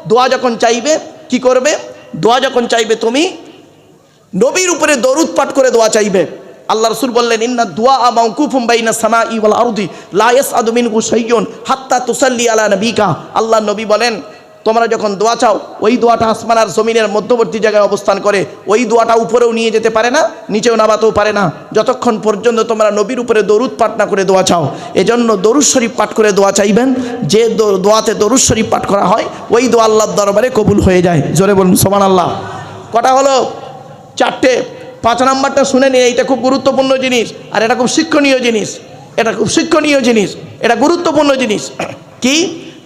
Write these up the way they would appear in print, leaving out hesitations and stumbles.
দোয়া যখন চাইবে কি করবে? দোয়া যখন চাইবে তুমি নবীর উপরে দরুদ পাঠ করে দোয়া চাইবে। আল্লাহ রাসূল বললেন, ইন্না দুআ মাওকুফুম বাইনা সামাই ওয়াল আরদি লা ইয়াসআদু মিনহু শাইউন হাত্তা তুসাল্লি আলা নবিকা। আল্লাহ নবী বলেন, তোমরা যখন দোয়া চাও ওই দোয়াটা আসমান আর জমিনের মধ্যবর্তী জায়গায় অবস্থান করে। ওই দোয়াটা উপরেও নিয়ে যেতে পারে না, নিচেও নামাতেও পারে না, যতক্ষণ পর্যন্ত তোমরা নবীর উপরে দরুদ পাঠ না করে দোয়া চাও। এজন্য দরুদ শরীফ পাঠ করে দোয়া চাইবেন। যে দোয়াতে দরুদ শরীফ পাঠ করা হয় ওই দোয়া আল্লাহর দরবারে কবুল হয়ে যায়। জোরে বলুন সুবহানাল্লাহ। কটা হলো? চারটে। 5 নাম্বারটা শুনে নিন, এইটা খুব গুরুত্বপূর্ণ জিনিস, আর এটা খুব শিক্ষণীয় জিনিস। এটা খুব শিক্ষণীয় জিনিস, এটা গুরুত্বপূর্ণ জিনিস। কি?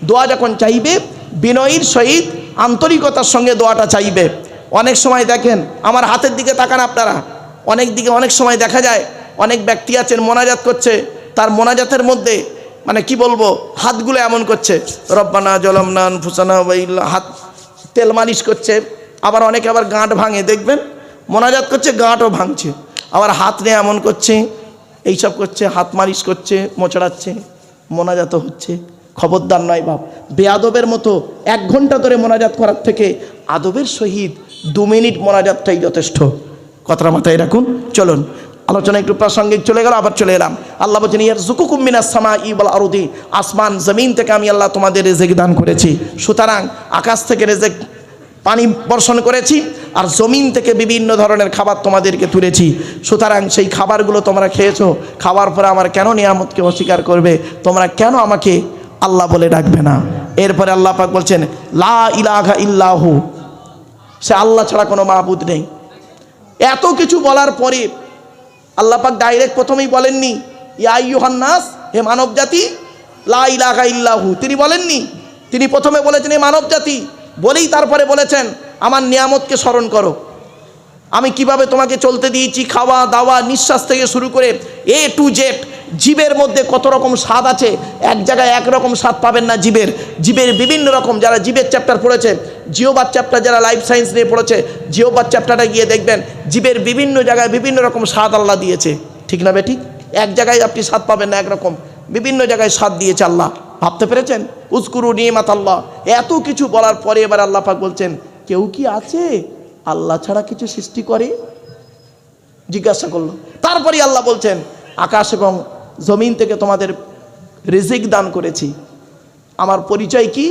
দোয়া যখন চাইবে বিনয়ীর সহিত আন্তরিকতার সঙ্গে দোয়াটা চাইবে। অনেক সময় দেখেন, আমার হাতের দিকে তাকান আপনারা, অনেক সময় দেখা যায় অনেক ব্যক্তি আছেন মোনাজাত করছে, তার মোনাজাতের মধ্যে মানে কি বলবো, হাতগুলো এমন করছে, রব্বানা জলামনা আনফুসানা ওয়া হাত তেল মালিশ করছে। আবার অনেকে আবার গাঁট ভাঙে, দেখবেন মোনাজাত করছে গাঁটও ভাঙছে, আবার হাত নিয়ে এমন করছে, এইসব করছে, হাত মালিশ করছে, মোচড়াচ্ছে, মোনাজাতও হচ্ছে। খবরদার নয় বাপ, বেয়াদবের মতো 1 ঘন্টা ধরে মোনাজাত করার থেকে আদবের সহিত 2 মিনিট মোনাজাতটাই যথেষ্ট। কথাটা মাথায় রাখুন। চলুন আলোচনা একটু প্রাসঙ্গিক চলে গেল, আবার চলে এলাম। আল্লাহ বলছেন, ইয়ারযুকুকুম মিনাস সামাই ওয়াল আরদি, আসমান জমিন থেকে আমি আল্লাহ তোমাদের রিজিক দান করেছি। সুতরাং আকাশ থেকে রিজিক পানি বর্ষণ করেছি, আর জমিন থেকে বিভিন্ন ধরনের খাবার তোমাদেরকে তুলেছি। সুতরাং সেই খাবারগুলো তোমরা খেয়েছো, খাওয়ার পরে আমার কেন নিয়ামতকে অস্বীকার করবে? তোমরা কেন আমাকে আল্লাহ বলে ডাকবে না? এরপরে আল্লাহ পাক বলছেন, লা ইলাহা ইল্লাহু, সে আল্লাহ ছাড়া কোনো মাবুদ নেই। এত কিছু বলার পরে আল্লাহ পাক ডাইরেক্ট প্রথমেই বলেননি ইয়া আইয়ুহান নাস, হে মানব জাতি, লা ইলাহা ইল্লাহু তিনি বলেননি। তিনি প্রথমে বলেছেন হে মানব জাতি, বলেই তারপরে বলেছেন আমার নিয়ামতকে স্মরণ করো। আমি কিভাবে তোমাকে চলতে দিয়েছি, খাওয়া দাওয়া নিঃশ্বাস থেকে শুরু করে A to Z। জীবের মধ্যে কত রকম স্বাদ আছে, এক জায়গায় একরকম স্বাদ পাবেন না। জীবের বিভিন্ন রকম, যারা জীবের চ্যাপ্টার পড়েছে, জিওবাদ চ্যাপ্টার যারা লাইফ সায়েন্স নিয়ে পড়েছে, জিওবাদ চ্যাপ্টারটা গিয়ে দেখবেন জীবের বিভিন্ন জায়গায় বিভিন্ন রকম স্বাদ আল্লাহ দিয়েছে। ঠিক না বেঠিক? এক জায়গায় আপনি স্বাদ পাবেন না একরকম, বিভিন্ন জায়গায় স্বাদ দিয়েছে আল্লাহ। ভাবতে পেরেছেন? উযকুরু নি'মাত আল্লাহ। এত কিছু বলার পরে এবার আল্লাহ পাক বলছেন, কেউ কি আছে আল্লাহ ছাড়া কিছু সৃষ্টি করে? জিজ্ঞাসা করলো। তারপরে আল্লাহ বলছেন, আকাশ এবং জমিন থেকে তোমাদের রিজিক দান করেছি। আমার পরিচয় কি?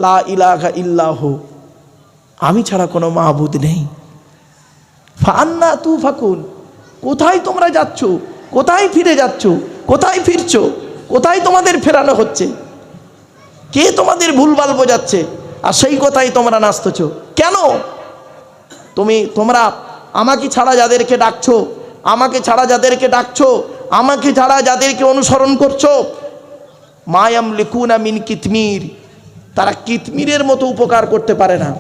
লা ইলাহা ইল্লাহু, আমি ছাড়া কোনো মাবুদ নেই। ফান্না তুফাকুন, কোথায় তোমরা যাচ্ছ? কোথায় ফিরে যাচ্ছ? কোথায় ফিরছো? কোথায় তোমাদের ফেরানো হচ্ছে? কে তোমাদের ভুলভাল বোঝাচ্ছে? আর সেই কথাই তোমরা নাচতেছ কেন? তোমরা আমাকে ছাড়া যাদেরকে ডাকছো, আমাকে ছাড়া যাদেরকে ডাকছো, আমাকে ছাড়া যাদেরকে অনুসরণ করছো, মায়াম লিকুনা মিন কিতমির, তারা কিতমিরের মতো উপকার করতে পারে না।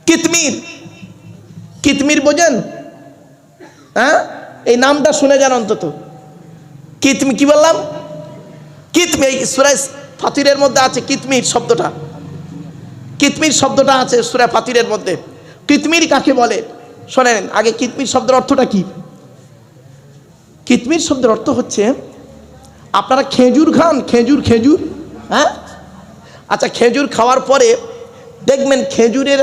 কিতমির, কিতমির বোঝেন? হ্যাঁ, এই নামটা শুনে যান অন্তত। কিতমির কি বললাম? কিতমির সূরা ফাতিরের মধ্যে আছে কিতমির শব্দটা। কিতমির শব্দটা আছে সূরা ফাতিরের মধ্যে। কিতমির কাকে বলে শোনেন আগে। কিতমির শব্দের অর্থটা কি? কিতমির শব্দের অর্থ হচ্ছে, আপনারা খেজুর খান, খেজুর, হ্যাঁ, আচ্ছা, খেজুর খাওয়ার পরে দেখবেন খেজুরের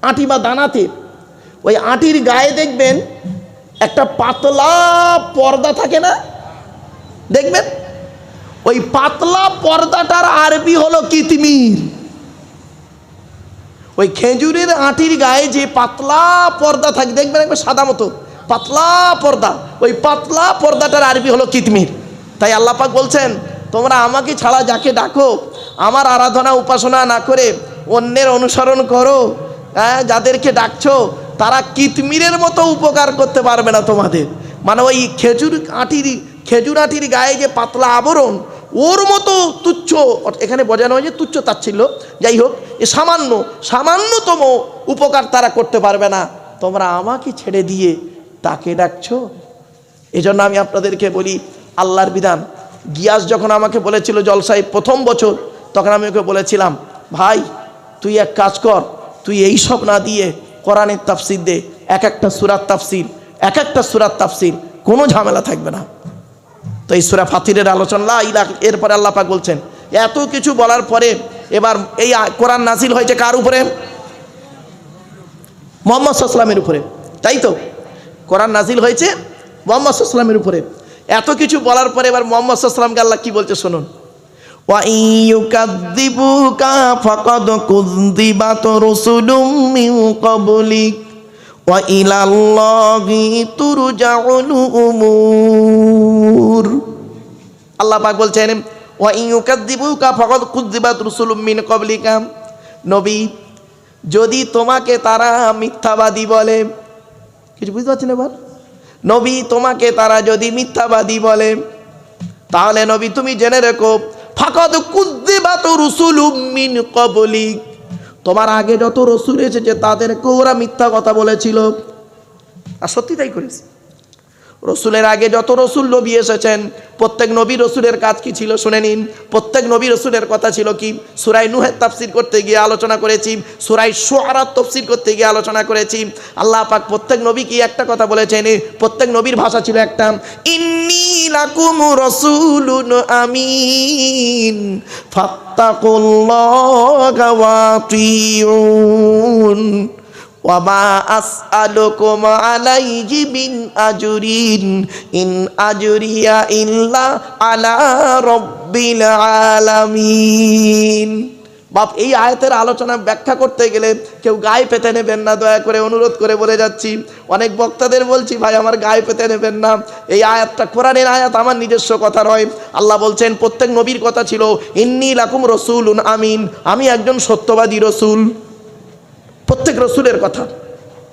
আঁটি বা দানাতে, ওই আঁটির গায়ে দেখবেন একটা পাতলা পর্দা থাকে না? দেখবেন ওই পাতলা পর্দাটার আরবি হলো কিতমির। ওই খেজুরের আঁটির গায়ে যে পাতলা পর্দা থাকে, দেখবেন একবার সাদা মতো পাতলা পর্দা, ওই পাতলা পর্দাটার আরবি হলো কিতমির। তাই আল্লাহ পাক বলছেন, তোমরা আমাকে ছাড়া যাকে ডাকো, আমার আরাধনা উপাসনা না করে অন্যের অনুসরণ করো, হ্যাঁ, যাদেরকে ডাকছো তারা কিতমিরের মতো উপকার করতে পারবে না তোমাদের। মানে ওই খেজুর আঁটির গায়ে যে পাতলা আবরণ, ওর মতো তুচ্ছ, এখানে বোঝানো হয় যে তুচ্ছ তাচ্ছিল্য, যাই হোক, এ সামান্যতম উপকার তারা করতে পারবে না। তোমরা আমাকে ছেড়ে দিয়ে তাকে ডাকছো। এজন্য আমি আপনাদেরকে বলি, আল্লাহর বিধান। গিয়াস যখন আমাকে বলেছিল জলসায় প্রথম বছর, তখন আমি ওকে বলেছিলাম, ভাই তুই এক কাজ কর, তুই এই সব না দিয়ে কোরআনের তাফসির দে, এক একটা সূরার তাফসির, কোনো ঝামেলা থাকবে না। তো এই সূরা ফাতিরের আলোচনা এরপরে আল্লাহ পাক বলছেন, এত কিছু বলার পরে এবার এই কোরআন নাজিল হয়েছে কার উপরে? মুহাম্মদ সাল্লাল্লাহু আলাইহি ওয়াসাল্লামের উপরে, তাই তো? কোরআন নাজিল হয়েছে মুহাম্মদ সাল্লাল্লাহু আলাইহি ওয়াসাল্লামের উপরে। এত কিছু বলার পরে এবার মুহাম্মদ সাল্লাল্লাহু আলাইহি ওয়াসাল্লামকে আল্লাহ কি বলছে শুনুন। ওয়া ইয়ুকাযযিবুকা ফাকাদ কুযযিবাত রাসূলুম মিন ক্বাবলিক ওয়া ইলাল্লাহি তুরজাউল উমুর। আল্লাহ পাক বলছেন ওয়া ইয়ুকাযযিবুকা ফাকাদ কুযযিবাত রাসূলুম মিন ক্বাবলিকা, নবী যদি তোমাকে তারা মিথ্যাবাদী বলে, কিছু বুঝতে পারছেন এবার? নবী তোমাকে তারা যদি মিথ্যাবাদী বলে তাহলে নবী তুমি জেনে রেখো ফাকাদ কুযযিবাত রাসূলুম মিন ক্বাবলিক, তোমার আগে যত রসুল এসেছে তাদেরকে ওরা মিথ্যা কথা বলেছিল, আর সত্যি তাই করেছে। রসুলের আগে যত রসুল নবী এসেছেন প্রত্যেক নবী রসুলের কাজ কি ছিল শুনে নিন। প্রত্যেক নবী রসুলের কথা ছিল কি? সূরা নূহের তাফসীর করতে গিয়ে আলোচনা করেছি, সূরা শুআরার তাফসীর করতে গিয়ে আলোচনা করেছি। আল্লাহ পাক প্রত্যেক নবী কি একটা কথা বলেছেন, প্রত্যেক নবীর ভাষা ছিল একটা, ইন্নী লাকুম রাসূলুন আমিন ফাত্তাকুল্লাহা ওয়া আতিউন ওয়ামা আসআলুকুম আলাইহি মিন আজরিন ইন আজরিয়া ইল্লা আলা রাব্বিল আলামিন। বাপ এই আয়াতের আলোচনা ব্যাখ্যা করতে গেলে কেউ গায়ে পেতে নেবেন না, দয়া করে অনুরোধ করে বলে যাচ্ছি। অনেক বক্তাদের বলছি ভাই আমার গায়ে পেতে নেবেন না, এই আয়াতটা কোরআনের আয়াত, আমার নিজস্ব কথা নয়। আল্লাহ বলছেন প্রত্যেক নবীর কথা ছিল ইন্নী লাকুম রাসূলুন আমিন, আমি একজন সত্যবাদী রসুল। প্রত্যেক রসুলের কথা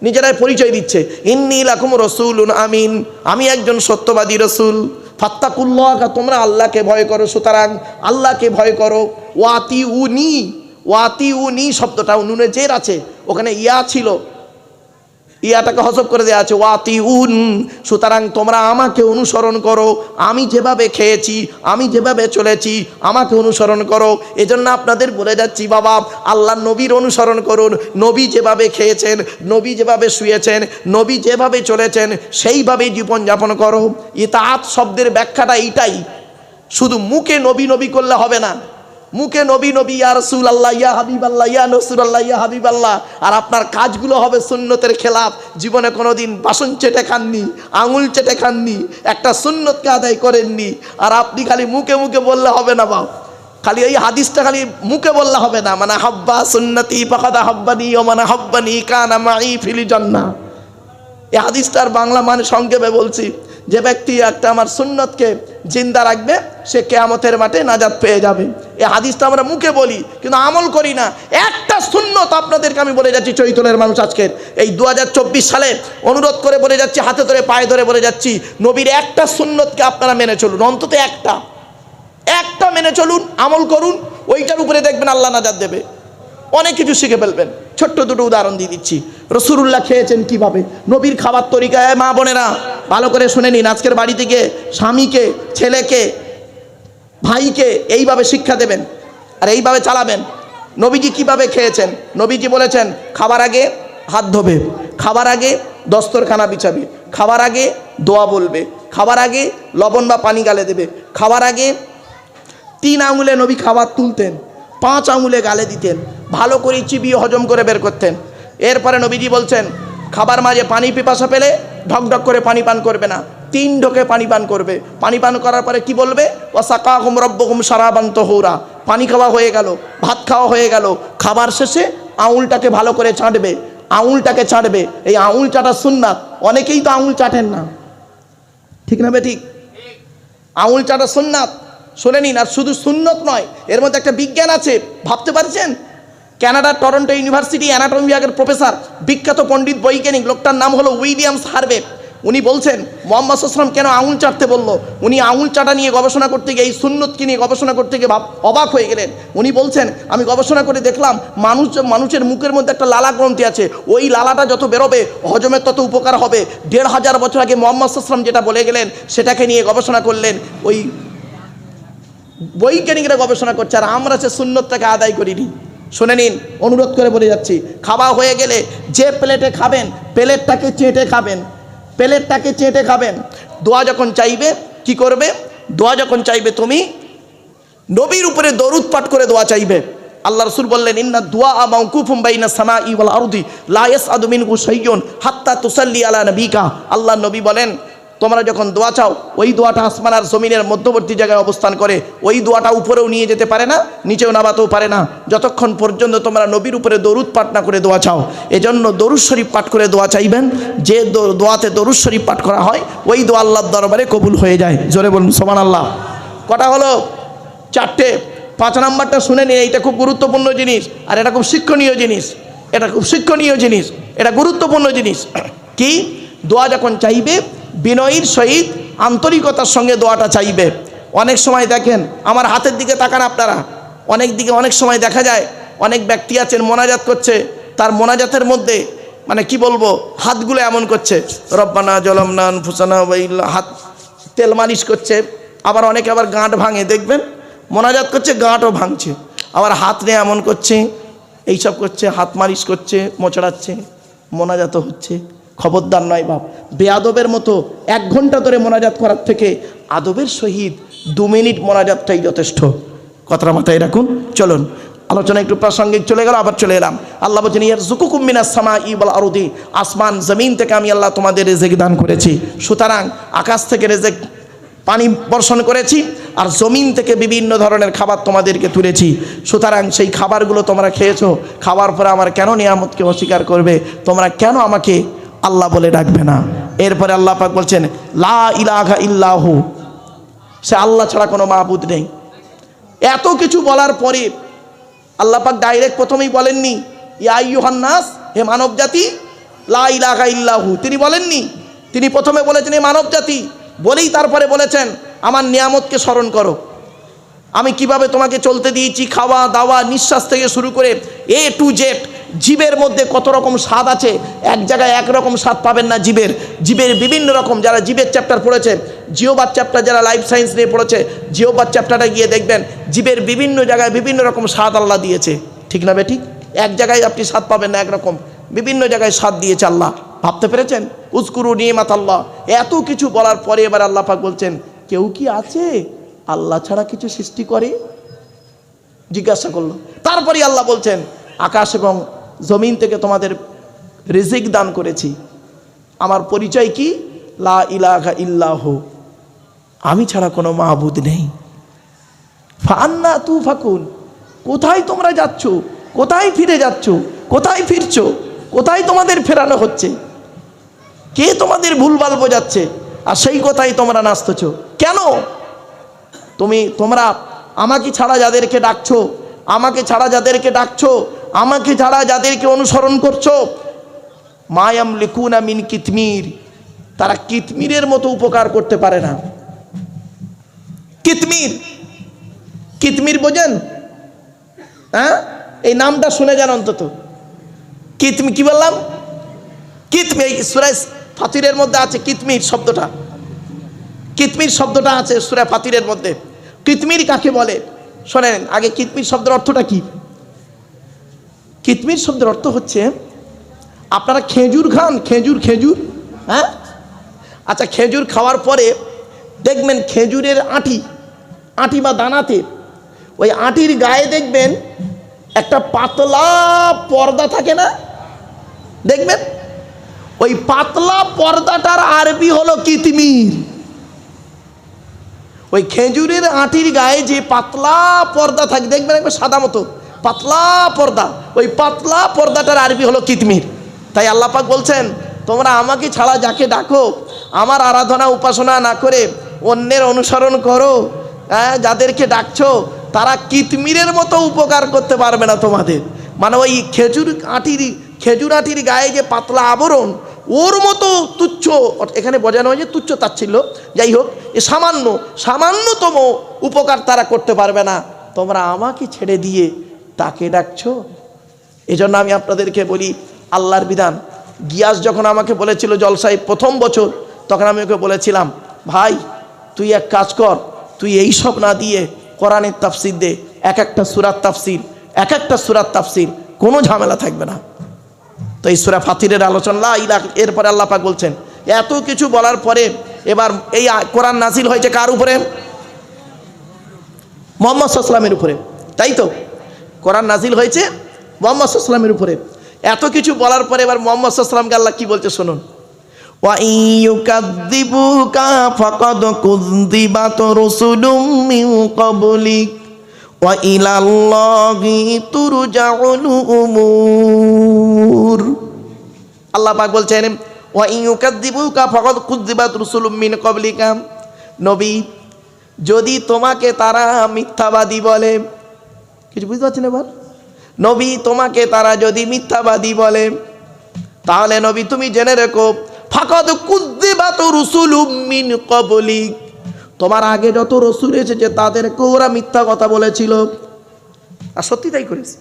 নিজেরাই পরিচয় দিচ্ছে, ইন্নী লাকুম রাসূলুন আমিন, আমি একজন সত্যবাদী রসুল। ফাত্তাকুল্লাহ, তোমরা আল্লাহকে ভয় করো, সুতরাং আল্লাহকে ভয় করো। ওয়াতিউনি, ওয়াতিউনি শব্দটা নুনে জের আছে, ওখানে ইয়া ছিল, ইয়াটাকে হযফ করে দেওয়া আছে, ওয়াতিউন, সুতরাং তোমরা আমাকে অনুসরণ করো, আমি যেভাবে খেয়েছি, আমি যেভাবে চলেছি, আমাকে অনুসরণ করো। এজন্য আপনাদের বলে যাচ্ছি বাবা, আল্লাহর নবীর অনুসরণ করুন। নবী যেভাবে খেয়েছেন, নবী যেভাবে শুয়েছেন, নবী যেভাবে চলেছেন, সেইভাবেই জীবনযাপন করো। ইতাআত শব্দের ব্যাখ্যাটা এইটাই, শুধু মুখে নবী নবী করলে হবে না, মুখে নবী নবী ইয়া রাসূলুল্লাহ ইয়া হাবিবাল্লাহ ইয়া রাসূলুল্লাহ ইয়া হাবিবাল্লাহ, আর আপনার কাজগুলো হবে সুন্নতের খেলাফ। জীবনে কোনোদিন বাসন চেটে খাননি, আঙুল চেটে খাননি, একটা সুন্নতকে আদায় করেননি, আর আপনি খালি মুখে মুখে বললে হবে না বাপ, খালি এই হাদিসটা খালি মুখে বললে হবে না, মানে হাব্বা সুন্নতি ফাকাদ হাব্বানি ওয়া মান হাব্বানি কানা মাই ফিল জান্নাহ। এই হাদিসটার বাংলা মানে সংক্ষেপে বলছি, যে ব্যক্তি একটা আমার সুন্নতকে জিন্দা রাখবে সে কিয়ামতের মাঠে নাজাত পেয়ে যাবে। এই হাদিসটা আমরা মুখে বলি কিন্তু আমল করি না। একটা সুন্নত আপনাদেরকে আমি বলে যাচ্ছি, চৈতন্যের মানুষ আজকের এই 2024 সালে অনুরোধ করে বলে যাচ্ছি, হাতে ধরে পায়ে ধরে বলে যাচ্ছি, নবীর একটা সুন্নতকে আপনারা মেনে চলুন, অন্তত একটা মেনে চলুন, আমল করুন, ওইটার উপরে দেখবেন আল্লাহ নাজাত দেবে, অনেক কিছু শিখে ফেলবেন। ছোট্ট দুটো উদাহরণ দিয়ে দিচ্ছি। রাসূলুল্লাহ খেয়েছেন কিভাবে, নবীর খাবার তরিকা। মা বোনেরা ভালো করে শুনে নিন, আজকের বাড়ি থেকে স্বামীকে, ছেলেকে, ভাইকে এইভাবে শিক্ষা দেবেন আর এইভাবে চালাবেন। নবীজি কিভাবে খেয়েছেন, নবীজি বলেছেন খাবার আগে হাত ধোবে, খাবার আগে দস্তরখানা বিছাবে, খাবার আগে দোয়া বলবে, খাবার আগে লবণ বা পানি গালে দেবে, খাবার আগে 3 আঙুলে নবী খাবার তুলতেন, 5 আঙুলে গালে দিতেন, ভালো করে চিবিয়ে হজম করে বের করতেন। এরপরে নবীজি বলছেন খাবার মাঝে পানি পিপাসা পেলে ঢকঢক করে পানি পান করবে না, 3 ঢোকে পানি পান করবে। পানি পান করার পরে কি বলবে, ওয়াসাকাহুম রাব্বুহুম শারাবান তাহুরা, পানি খাওয়া হয়ে গেল, ভাত খাওয়া হয়ে গেল, খাবার শেষে আঙুলটাকে ভালো করে চাটবে, আঙুলটাকে চাটবে। এই আঙুল চাটা সুন্নাত, অনেকেই তো আঙুল চাটেন না, ঠিক না বে ঠিক? আঙুল চাটা সুন্নাত, শুনে নিন। আর শুধু সুন্নত নয়, এর মধ্যে একটা বিজ্ঞান আছে, ভাবতে পারছেন? কানাডার টরন্টো ইউনিভার্সিটি অ্যানাটমি বিভাগের প্রফেসর, বিখ্যাত পণ্ডিত বৈজ্ঞানিক, লোকটার নাম হলো উইলিয়ামস হার্ভে। উনি বলছেন মুহাম্মদ সাল্লাল্লাহু আলাইহি ওয়াসাল্লাম কেন আঙুল চাটতে বললো। উনি আঙুল চাটা নিয়ে গবেষণা করতে গিয়ে, এই সুন্নতকে নিয়ে গবেষণা করতে গিয়ে অবাক হয়ে গেলেন। উনি বলছেন আমি গবেষণা করে দেখলাম মানুষের মুখের মধ্যে একটা লালা গ্রন্থি আছে, ওই লালাটা যত বেরোবে হজমের তত উপকার হবে। 1500 বছর আগে মুহাম্মদ সাল্লাল্লাহু আলাইহি ওয়াসাল্লাম যেটা বলে গেলেন সেটাকে নিয়ে গবেষণা করলেন, ওই বৈজ্ঞানিকরা গবেষণা করছে, আর আমরা সে সুন্নতটাকে আদায় করিনি। শুনে নিন, অনুরোধ করে বলে যাচ্ছি, খাওয়া হয়ে গেলে যে প্লেটে খাবেন প্লেটটাকে চেটে খাবেন, প্লেটটাকে চেটে খাবেন। দোয়া যখন চাইবে কি করবে, দোয়া যখন চাইবে তুমি নবীর উপরে দরুদ পাঠ করে দোয়া চাইবে। আল্লাহ রাসূল বললেন ইন্না দুআ মাওকুফুম বাইনা সামাই ওয়াল আরদি লা ইয়াসআদু মিনহু শাইয়ুন হাত্তা তুসাল্লি আলা নবিকা। আল্লাহ নবী বলেন তোমরা যখন দোয়া চাও ওই দোয়াটা আসমান আর জমিনের মধ্যবর্তী জায়গায় অবস্থান করে, ওই দোয়াটা উপরেও নিয়ে যেতে পারে না, নিচেও নামাতেও পারে না যতক্ষণ পর্যন্ত তোমরা নবীর উপরে দরুদ পাঠ না করে দোয়া চাও। এজন্য দরুদ শরীফ পাঠ করে দোয়া চাইবেন, যে দোয়াতে দরুদ শরীফ পাঠ করা হয় ওই দোয়া আল্লাহর দরবারে কবুল হয়ে যায়। জোরে বলুন সুবহানাল্লাহ। কটা হলো? চারটে। 5 নাম্বারটা শুনে নিন, এইটা খুব গুরুত্বপূর্ণ জিনিস আর এটা খুব শিক্ষণীয় জিনিস, এটা খুব শিক্ষণীয় জিনিস, এটা গুরুত্বপূর্ণ জিনিস। কি? দোয়া যখন চাইবে বিনয়ীর সহিত আন্তরিকতার সঙ্গে দোয়াটা চাইবে। অনেক সময় দেখেন, আমার হাতের দিকে তাকান আপনারা, অনেক সময় দেখা যায় অনেক ব্যক্তি আছেন মোনাজাত করছে, তার মোনাজাতের মধ্যে মানে কি বলবো, হাতগুলো এমন করছে রব্বানা জলামনা আনফুসানা ওয়া ইল্লা, হাত তেল মালিশ করছে। আবার অনেকে আবার গাঁট ভাঙে, দেখবেন মোনাজাত করছে গাঁটও ভাঙছে, আবার হাত নিয়ে এমন করছে, এইসব করছে, হাত মালিশ করছে, মোচড়াচ্ছে, মোনাজাতও হচ্ছে। খবরদার নয় বাপ, বেআদবের মতো 1 ঘন্টা ধরে মোনাজাত করার থেকে আদবের সহিত 2 মিনিট মোনাজাতটাই যথেষ্ট। কথাটা মাথায় রাখুন। চলুন আলোচনা একটু প্রাসঙ্গিক চলে গেল, আবার চলে এলাম। আল্লাহ বলছেন ইয়ারযুকুকুম মিনাস সামাই ওয়াল আরদি, আসমান জমিন থেকে আমি আল্লাহ তোমাদের রিজিক দান করেছি। সুতরাং আকাশ থেকে রিজিক পানি বর্ষণ করেছি আর জমিন থেকে বিভিন্ন ধরনের খাবার তোমাদেরকে তুলেছি। সুতরাং সেই খাবারগুলো তোমরা খেয়েছো, খাওয়ার পরে আমার কেন নিয়ামতকে অস্বীকার করবে? তোমরা কেন আমাকে আল্লাহ বলে ডাকবে না? এরপরে আল্লাহ পাক বলছেন লা ইলাহা ইল্লাহু, সে আল্লাহ ছাড়া কোনো মাবুদ নেই। এত কিছু বলার পরে আল্লাহ পাক ডাইরেক্ট প্রথমেই বলেননি ইয়া আইয়ুহান নাস, হে মানব জাতি, লা ইলাহা ইল্লাহু তিনি বলেননি। তিনি প্রথমে বলেছেন হে মানব জাতি, বলেই তারপরে বলেছেন আমার নিয়ামতকে স্মরণ করো, আমি কিভাবে তোমাকে চলতে দিয়েছি, খাওয়া দাওয়া নিঃশ্বাস থেকে শুরু করে A to Z। জীবের মধ্যে কত রকম স্বাদ আছে, এক জায়গায় একরকম স্বাদ পাবেন না। জীবের বিভিন্ন রকম, যারা জীবের চ্যাপ্টার পড়েছে, জিওবাদ চ্যাপ্টার যারা লাইফ সায়েন্স নিয়ে পড়েছে, জিওবাদ চ্যাপ্টারটা গিয়ে দেখবেন জীবের বিভিন্ন জায়গায় বিভিন্ন রকম স্বাদ আল্লাহ দিয়েছে। ঠিক না বেঠিক? এক জায়গায় আপনি স্বাদ পাবেন না একরকম, বিভিন্ন জায়গায় স্বাদ দিয়েছে আল্লাহ। ভাবতে পেরেছেন? উযকুরু নি'মাত আল্লাহ। এত কিছু বলার পরে এবার আল্লাহ পাক বলছেন কেউ কি আছে আল্লাহ ছাড়া কিছু সৃষ্টি করে? জিজ্ঞাসা করলো। তারপরে আল্লাহ বলছেন আকাশ এবং জমিন থেকে তোমাদের রিজিক দান করেছি। আমার পরিচয় কি? লা ইলাহা ইল্লাহু, আমি ছাড়া কোনো মাবুদ নেই। ফান্না তুফাকুন, কোথায় তোমরা যাচ্ছ? কোথায় ফিরে যাচ্ছ? কোথায় ফিরছো? কোথায় তোমাদের ফেরানো হচ্ছে? কে তোমাদের ভুলভাল বোঝাচ্ছে? আর সেই কথাই তোমরা নাচতেছ কেন? তোমরা আমাকে ছাড়া যাদেরকে ডাকছো, আমাকে ছাড়া যাদেরকে ডাকছো, আমাকে ছাড়া যাদেরকে অনুসরণ করছো, মায়াম লিকুনা মিন কিতমির, তারা কিতমিরের মতো উপকার করতে পারে না। কিতমির, কিতমির বোঝেন? হ্যাঁ, এই নামটা শুনে যান অন্তত। কিতমির কি বললাম? কিতমির সূরা ফাতিরের মধ্যে আছে কিতমির শব্দটা। কিতমির শব্দটা আছে সূরা ফাতিরের মধ্যে। কিতমির কাকে বলে শোনেন আগে। কিতমির শব্দের অর্থটা কি? কিতমির শব্দের অর্থ হচ্ছে, আপনারা খেজুর খান, খেজুর, হ্যাঁ, আচ্ছা, খেজুর খাওয়ার পরে দেখবেন খেজুরের আঁটি বা দানাতে, ওই আঁটির গায়ে দেখবেন একটা পাতলা পর্দা থাকে না? দেখবেন ওই পাতলা পর্দাটার আরবি হলো কিতমির। ওই খেজুরের আঁটির গায়ে যে পাতলা পর্দা থাকে দেখবেন একবার সাদা মতো পাতলা পর্দা, ওই পাতলা পর্দাটার আরবি হলো কিতমির। তাই আল্লাহ পাক বলছেন তোমরা আমাকে ছাড়া যাকে ডাকো, আমার আরাধনা উপাসনা না করে অন্যের অনুসরণ করো, হ্যাঁ, যাদেরকে ডাকছো তারা কিতমিরের মতো উপকার করতে পারবে না তোমাদের। মানে ওই খেজুর আঁটির গায়ে যে পাতলা আবরণ, ওর মতো তুচ্ছ, এখানে বোঝানো হয় যে তুচ্ছ তাচ্ছিল্য, যাই হোক, এ সামান্যতম উপকার তারা করতে পারবে না। তোমরা আমাকে ছেড়ে দিয়ে তাকে ডাকছো। এজন্য আমি আপনাদেরকে বলি আল্লাহর বিধান। গিয়াস যখন আমাকে বলেছিল জলসায় প্রথম বছর, তখন আমি ওকে বলেছিলাম ভাই তুই এক কাজ কর, তুই এই সব না দিয়ে কোরআনের তাফসির দে, এক একটা সূরার তাফসির, কোনো ঝামেলা থাকবে না। তো এই সূরা ফাতিরের আলোচনা এরপরে আল্লাহ পাক বলছেন এত কিছু বলার পরে এবার এই কোরআন নাজিল হয়েছে কার উপরে? মুহাম্মদ সাল্লাল্লাহু আলাইহি ওয়াসাল্লামের উপরে, তাই তো? কোরআন নাজিল হয়েছে মুহাম্মদ সাল্লাল্লাহু আলাইহি ওয়াসাল্লামের উপরে। এত কিছু বলার পরে এবার মুহাম্মদ সাল্লাল্লাহু আলাইহি ওয়াসাল্লামকে আল্লাহ কি বলছে শুনুন, ওয়া ইয়ুকাযযিবুকা ফাকাদ কুযযিবাত রাসূলুম মিন ক্বাবলিক ওয়া ইলাল্লাহি তুরজাউল উমুর। আল্লাহ পাক বলছেন ওয়া ইয়ুকাযযিবুকা ফাকাদ কুযযিবাত রাসূলুম মিন ক্বাবলিকা, নবী যদি তোমাকে তারা মিথ্যাবাদী বলে, কিছু বুঝতে পারছেন এবার, নবী তোমাকে তারা যদি মিথ্যাবাদী বলে তাহলে নবী তুমি জেনে রেখো ফাকাদ কুযযিবাত রাসূলুম মিন ক্বাবলিক, তোমার আগে যত রসুল এসেছে তাদেরকে ওরা মিথ্যা কথা বলেছিল, আর সত্যি তাই করেছে।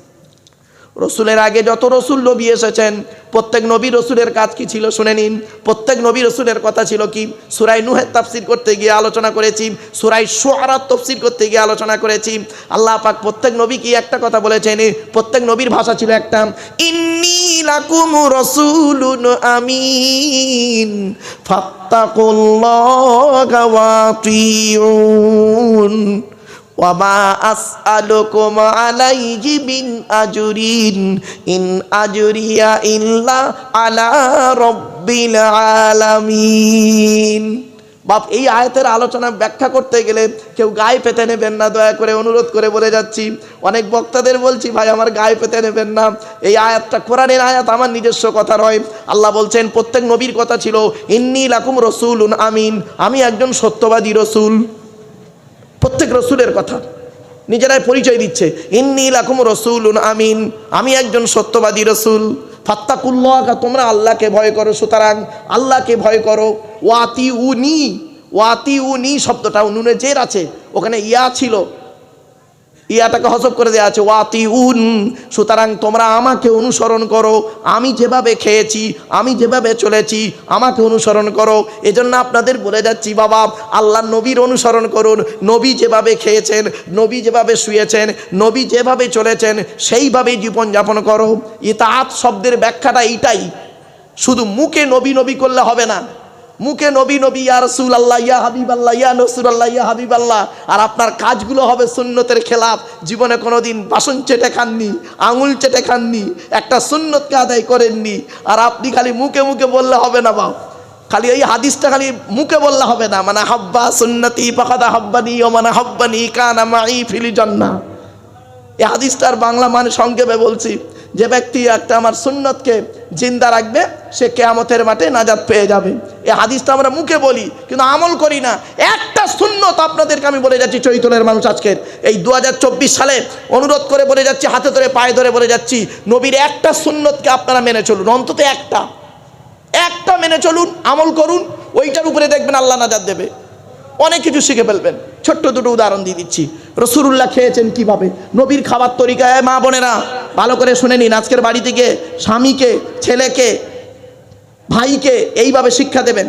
রসুলের আগে যত রসুল নবী এসেছেন প্রত্যেক নবী রসুলের কাজ কি ছিল শুনে নিন। প্রত্যেক নবী রসুলের কথা ছিল কি, সূরা নূহের তাফসীর করতে গিয়ে আলোচনা করেছি, সূরা শুআরার তাফসীর করতে গিয়ে আলোচনা করেছি। আল্লাহ পাক প্রত্যেক নবী কি একটা কথা বলেছেন, প্রত্যেক নবীর ভাষা ছিল একটা, ইন্নী লাকুম রাসূলুন আমিন ফাত্তাকুল্লাহা ওয়া আতিউন ওয়া মা আসআলুকুম আলাইহি মিন আজরিন ইন আজরিয়া ইল্লা আলা রাব্বিল আলামিন। বাপ এই আয়াতের আলোচনা ব্যাখ্যা করতে গেলে কেউ গায়ে পেতে নেবেন না, দয়া করে অনুরোধ করে বলে যাচ্ছি। অনেক বক্তাদের বলছি ভাই আমার গায়ে পেতে নেবেন না, এই আয়াতটা কোরআনের আয়াত, আমার নিজস্ব কথা নয়। আল্লাহ বলছেন প্রত্যেক নবীর কথা ছিল ইন্নী লাকুম রাসূলুন আমিন, আমি একজন সত্যবাদী রসুল। প্রত্যেক রসুলের কথা নিজেরাই পরিচয় দিচ্ছে, ইন্নী লাকুম রাসূলুন আমিন, আমি একজন সত্যবাদী রসুল। ফাত্তাকুল্লাহ, তোমরা আল্লাহকে ভয় করো, সুতরাং আল্লাহকে ভয় করো। ওয়াতিউনি, ওয়াতিউনি শব্দটা নুনে জের আছে, ওখানে ইয়া ছিল, ইয়াটাকে হযফ করে দেওয়া আছে, ওয়াতিউন, সুতরাং তোমরা আমাকে অনুসরণ করো, আমি যেভাবে খেয়েছি আমি যেভাবে চলেছি আমাকে অনুসরণ করো। এজন্য আপনাদের বলে যাচ্ছি বাবা, আল্লাহ নবীর অনুসরণ করুন, নবী যেভাবে খেয়েছেন, নবী যেভাবে শুয়েছেন, নবী যেভাবে চলেছেন সেইভাবেই জীবনযাপন করো। ইতাআত শব্দের ব্যাখ্যাটা এইটাই, শুধু মুখে নবী নবী করলে হবে না, মুখে নবী নবী ইয়া রাসূলুল্লাহ ইয়া হাবিবাল্লাহ ইয়া রাসূলুল্লাহ ইয়া হাবিবাল্লাহ, আর আপনার কাজগুলো হবে সুন্নতের খেলাফ। জীবনে কোনোদিন বাসন চেটে খাননি, আঙুল চেটে খাননি, একটা সুন্নতকে আদায় করেননি, আর আপনি খালি মুখে মুখে বললে হবে না বাপ, খালি এই হাদিসটা খালি মুখে বললে হবে না, মানে হাব্বা সুন্নতি ফাকাদ হাব্বানি ওয়া মান হাব্বানি কানা মাই ফিল জান্নাহ। এই হাদিসটার বাংলা মানে সংক্ষেপে বলছি, যে ব্যক্তি একটা আমার সুন্নতকে জিন্দা রাখবে সে কিয়ামতের মাঠে নাজাত পেয়ে যাবে। এই হাদিসটা আমরা মুখে বলি কিন্তু আমল করি না। একটা সুন্নত আপনাদেরকে আমি বলে যাচ্ছি, চৈতন্যের মানুষ আজকের এই 2024 সালে অনুরোধ করে বলে যাচ্ছি, হাতে ধরে পায়ে ধরে বলে যাচ্ছি, নবীর একটা সুন্নতকে আপনারা মেনে চলুন, অন্তত একটা মেনে চলুন, আমল করুন, ওইটার উপরে দেখবেন আল্লাহ নাজাত দেবে, অনেক কিছু শিখে ফেলবেন। ছোট্ট দুটো উদাহরণ দিয়ে দিচ্ছি, রাসূলুল্লাহ খেয়েছেন কিভাবে, নবীর খাবার তরিকায়। মা বোনেরা ভালো করে শুনে নিন, আজকের বাড়ি থেকে স্বামীকে, ছেলেকে, ভাইকে এইভাবে শিক্ষা দেবেন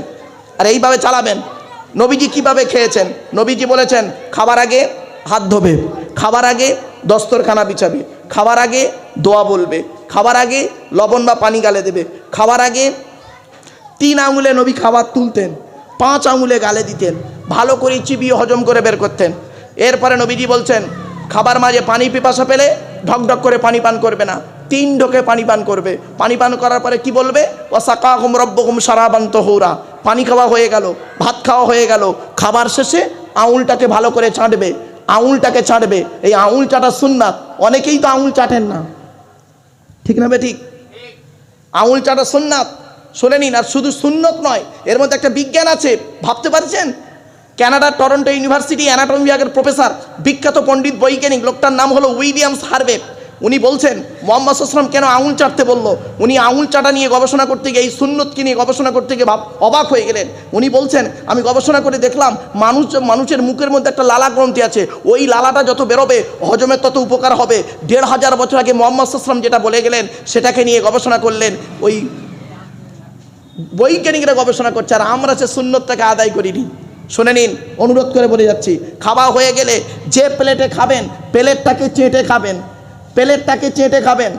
আর এইভাবে চালাবেন। নবীজি কিভাবে খেয়েছেন, নবীজি বলেছেন খাবার আগে হাত ধোবে, খাবার আগে দস্তরখানা বিছাবে, খাবার আগে দোয়া বলবে, খাবার আগে লবণ বা পানি গালে দেবে, খাবার আগে 3 আঙুলে নবী খাবার তুলতেন, 5 আঙুলে গালে দিতেন, ভালো করে চিবিয়ে হজম করে বের করতেন। এরপরে নবীজি বলছেন খাবার মাঝে পানি পিপাসা পেলে ঢকঢক করে পানি পান করবে না, 3 ঢোকে পানি পান করবে। পানি পান করার পরে কি বলবে, ওয়াসাকাহুম রাব্বুহুম শারাবান তাহুরা, পানি খাওয়া হয়ে গেল, ভাত খাওয়া হয়ে গেল, খাবার শেষে আঙুলটাকে ভালো করে চাটবে, আঙুলটাকে চাটবে। এই আঙুল চাটা সুন্নাত, অনেকেই তো আঙুল চাটেন না, ঠিক না ঠিক? আঙুল চাটা সুন্নাত, শুনে নিন। আর শুধু সুন্নত নয়, এর মধ্যে একটা বিজ্ঞান আছে, ভাবতে পারছেন? কানাডার টরন্টো ইউনিভার্সিটি অ্যানাটমি বিভাগের প্রফেসর, বিখ্যাত পণ্ডিত বৈজ্ঞানিক, লোকটার নাম হলো উইলিয়ামস হার্ভে। উনি বলছেন মুহাম্মদ সাল্লাল্লাহু আলাইহি ওয়াসাল্লাম কেন আঙুল চাটতে বললো। উনি আঙুল চাটা নিয়ে গবেষণা করতে গিয়ে, এই সুন্নতকে নিয়ে গবেষণা করতে গিয়ে অবাক হয়ে গেলেন। উনি বলছেন আমি গবেষণা করে দেখলাম মানুষের মুখের মধ্যে একটা লালা গ্রন্থি আছে, ওই লালাটা যত বেরোবে হজমের তত উপকার হবে। 1500 বছর আগে মুহাম্মদ সাল্লাল্লাহু আলাইহি ওয়াসাল্লাম যেটা বলে গেলেন সেটাকে নিয়ে গবেষণা করলেন, ওই বৈজ্ঞানিকরা গবেষণা করছে, আর আমরা সে সুন্নতটাকে আদায় করিনি। শুনে নিন, অনুরোধ করে বলে যাচ্ছি, খাওয়া হয়ে গেলে যে প্লেটে খাবেন প্লেটটাকে চেটে খাবেন, প্লেটটাকে চেটে খাবেন।